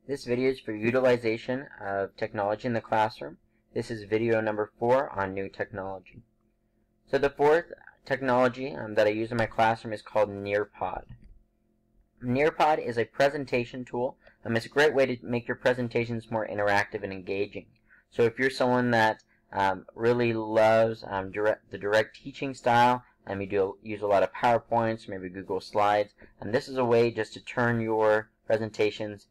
This video is for utilization of technology in the classroom. This is video number 4 on new technology. So the fourth technology that I use in my classroom is called Nearpod. Nearpod is a presentation tool. It's a great way to make your presentations more interactive and engaging. So if you're someone that really loves the direct teaching style, you use a lot of PowerPoints, maybe Google Slides, and this is a way just to turn your presentations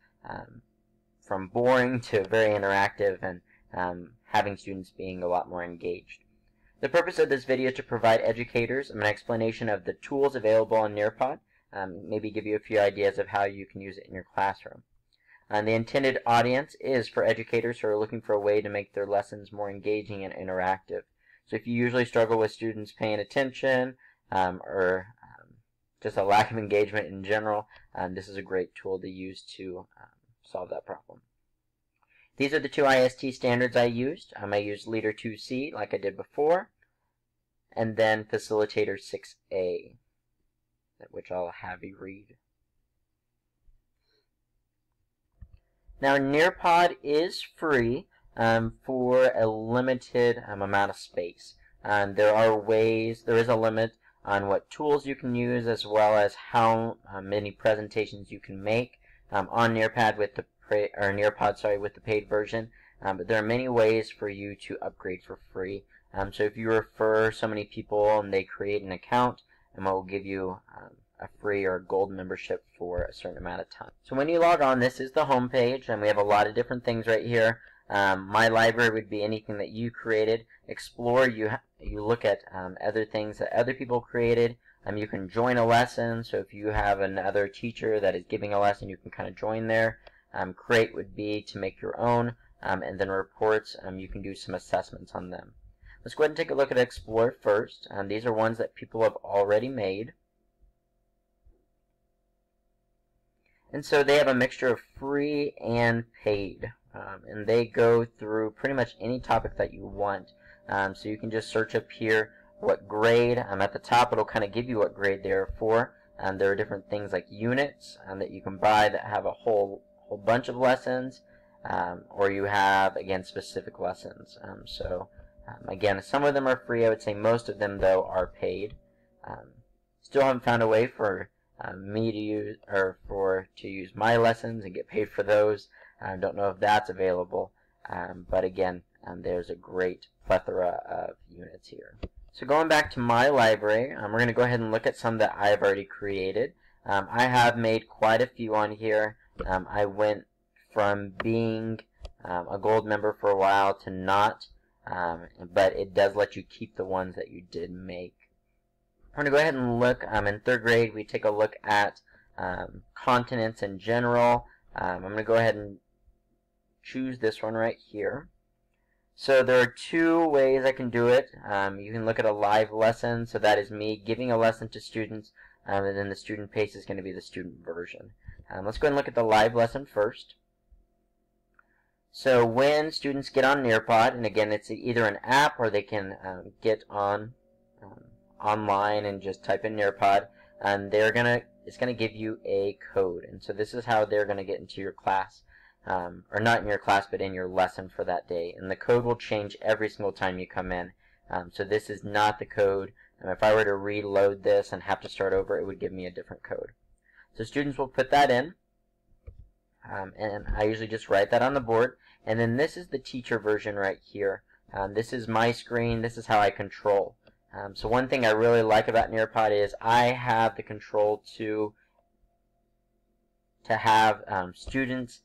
from boring to very interactive and having students being a lot more engaged. The purpose of this video is to provide educators an explanation of the tools available on Nearpod, maybe give you a few ideas of how you can use it in your classroom. The intended audience is for educators who are looking for a way to make their lessons more engaging and interactive. So if you usually struggle with students paying attention or just a lack of engagement in general, this is a great tool to use to solve that problem. These are the two IST standards I used. I used Leader 2C like I did before, and then Facilitator 6A, which I'll have you read. Now Nearpod is free for a limited amount of space. There is a limit on what tools you can use as well as how many presentations you can make on Nearpod with the with the paid version. But there are many ways for you to upgrade for free. So if you refer so many people and they create an account, it will give you a free or gold membership for a certain amount of time. So when you log on, this is the home page, and we have a lot of different things right here. My library would be anything that you created. Explore, you look at other things that other people created. You can join a lesson, so if you have another teacher that is giving a lesson, you can kind of join there. Create would be to make your own, and then reports, you can do some assessments on them. Let's go ahead and take a look at Explore first. These are ones that people have already made. And so they have a mixture of free and paid. And they go through pretty much any topic that you want. So you can just search up here what grade. At the top it'll kind of give you what grade they're for. There are different things like units that you can buy that have a whole bunch of lessons. Or you have, again, specific lessons. Again, some of them are free. I would say most of them, though, are paid. Still haven't found a way for me to use to use my lessons and get paid for those. I don't know if that's available, but again, there's a great plethora of units here. So going back to my library, we're going to go ahead and look at some that I've already created. I have made quite a few on here. I went from being a gold member for a while to not, but it does let you keep the ones that you did make. I'm going to go ahead and look, in third grade we take a look at continents in general. I'm going to go ahead and choose this one right here. So there are two ways I can do it. You can look at a live lesson, so that is me giving a lesson to students, and then the student pace is going to be the student version. Let's go ahead and look at the live lesson first. So when students get on Nearpod, and again it's either an app or they can get on online and just type in Nearpod, and it's gonna give you a code, and so this is how they're gonna get into your class, or not in your class but in your lesson for that day, and the code will change every single time you come in. So this is not the code, and if I were to reload this and have to start over, it would give me a different code. So students will put that in, and I usually just write that on the board, and then this is the teacher version right here. This is my screen. This is how I control. So one thing I really like about Nearpod is I have the control to have students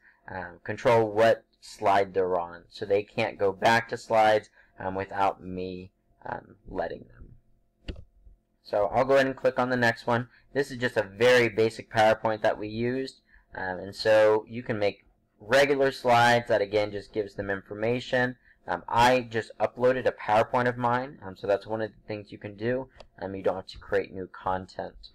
control what slide they're on. So they can't go back to slides without me letting them. So I'll go ahead and click on the next one. This is just a very basic PowerPoint that we used. And so you can make regular slides that again just gives them information. I just uploaded a PowerPoint of mine, so that's one of the things you can do. You don't have to create new content.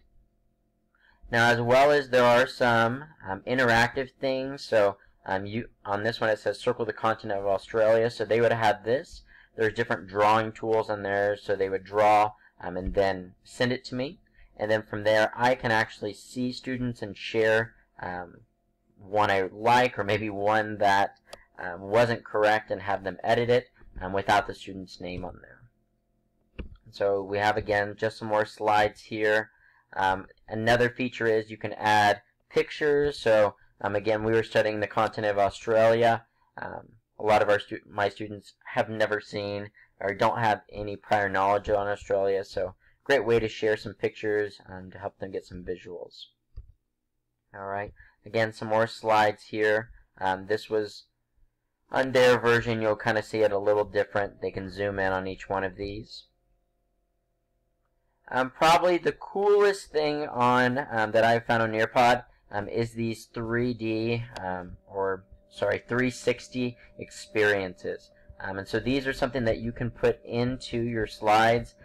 Now, as well as there are some interactive things. So on this one it says circle the continent of Australia. So they would have this. There's different drawing tools on there. So they would draw and then send it to me. And then from there I can actually see students and share one I like, or maybe one that wasn't correct, and have them edit it without the student's name on there. So we have, again, just some more slides here. Another feature is you can add pictures. So again, we were studying the continent of Australia. A lot of my students have never seen or don't have any prior knowledge on Australia, so great way to share some pictures to help them get some visuals. Alright, again, some more slides here. This was on their version. You'll kind of see it a little different. They can zoom in on each one of these. Probably the coolest thing on that I've found on Nearpod is these 3D 360 experiences. And so these are something that you can put into your slides.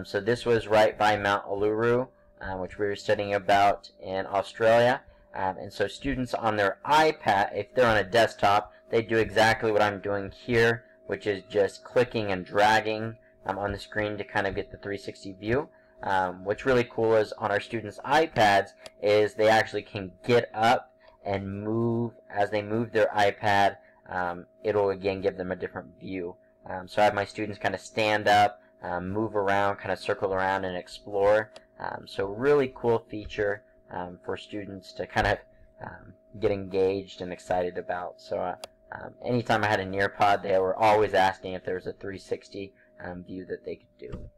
So this was right by Mount Uluru, which we were studying about in Australia. And so students on their iPad, if they're on a desktop, they do exactly what I'm doing here, which is just clicking and dragging on the screen to kind of get the 360 view. What's really cool is on our students' iPads is they actually can get up and move. As they move their iPad, it'll again give them a different view. So I have my students kind of stand up, move around, kind of circle around and explore. So really cool feature for students to kind of get engaged and excited about. So anytime I had a Nearpod, they were always asking if there was a 360 view that they could do.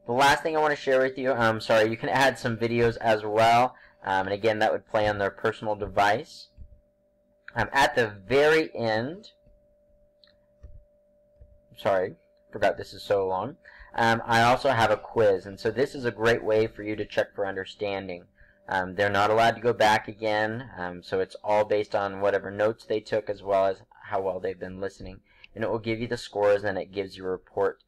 The last thing I want to share with you, you can add some videos as well, and again, that would play on their personal device. At the very end, forgot this is so long, I also have a quiz, and so this is a great way for you to check for understanding. They're not allowed to go back again, so it's all based on whatever notes they took as well as how well they've been listening. And it will give you the scores, and it gives you a report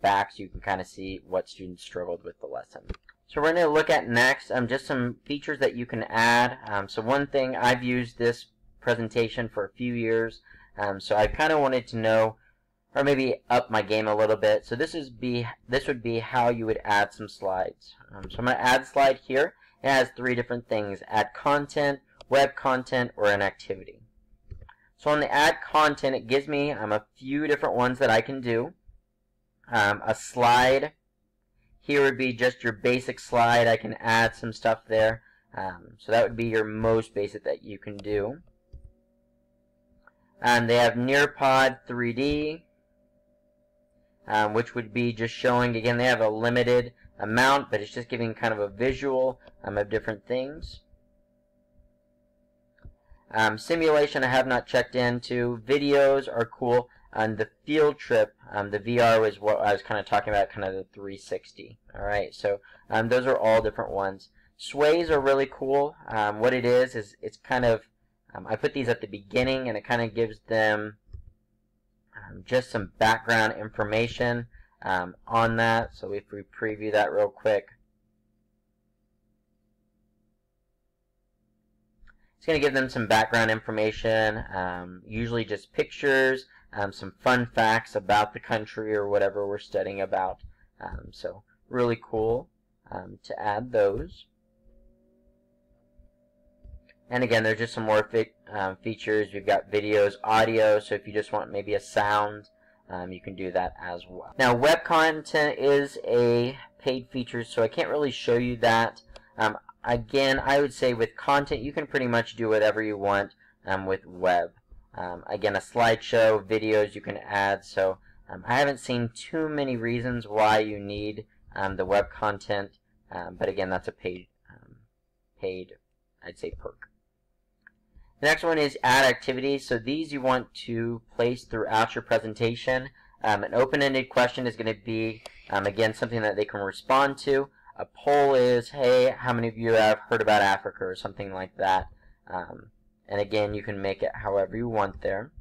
back so you can kind of see what students struggled with the lesson. So we're going to look at next just some features that you can add. So one thing, I've used this presentation for a few years, so I kind of wanted to know, or maybe up my game a little bit. So this would be how you would add some slides. So I'm going to add a slide here. It has three different things: add content, web content, or an activity. So on the add content, it gives me a few different ones that I can do. A slide here would be just your basic slide. I can add some stuff there. So that would be your most basic that you can do. They have Nearpod 3D, which would be just showing, again, they have a limited amount, but it's just giving kind of a visual of different things. Simulation I have not checked into. Videos are cool. And the field trip, the VR was what I was kind of talking about, kind of the 360. Alright, so those are all different ones. Sways are really cool. What it is it's kind of, I put these at the beginning, and it kind of gives them just some background information on that. So if we preview that real quick, it's going to give them some background information, usually just pictures, some fun facts about the country or whatever we're studying about. So really cool to add those. And again, there's just some more features. We've got videos, audio, so if you just want maybe a sound, you can do that as well. Now, web content is a paid feature, so I can't really show you that. Again, I would say with content, you can pretty much do whatever you want with web. Again, a slideshow, videos you can add, so I haven't seen too many reasons why you need the web content, but again, that's a paid, I'd say, perk. The next one is add activities. So these you want to place throughout your presentation. An open-ended question is going to be, again, something that they can respond to. A poll is, hey, how many of you have heard about Africa, or something like that. And again, you can make it however you want there.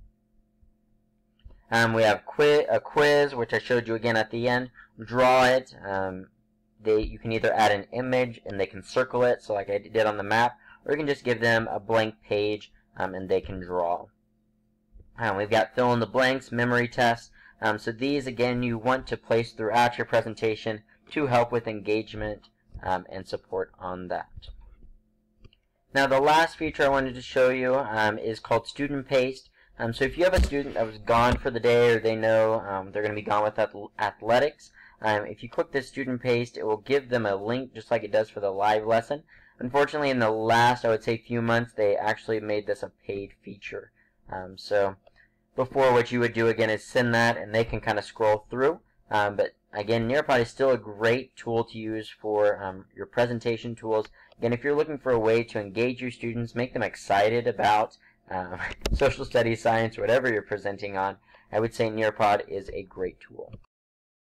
We have a quiz, which I showed you again at the end. Draw it. You can either add an image and they can circle it, so like I did on the map, or you can just give them a blank page and they can draw. We've got fill in the blanks, memory tests. So these, again, you want to place throughout your presentation to help with engagement and support on that. Now the last feature I wanted to show you is called Student Paste. So if you have a student that was gone for the day, or they know they're going to be gone with athletics, if you click this Student Paste, it will give them a link just like it does for the live lesson. Unfortunately, in the last, I would say, few months, they actually made this a paid feature. So before, what you would do again is send that, and they can kind of scroll through. But again, Nearpod is still a great tool to use for your presentation tools. Again, if you're looking for a way to engage your students, make them excited about social studies, science, whatever you're presenting on, I would say Nearpod is a great tool.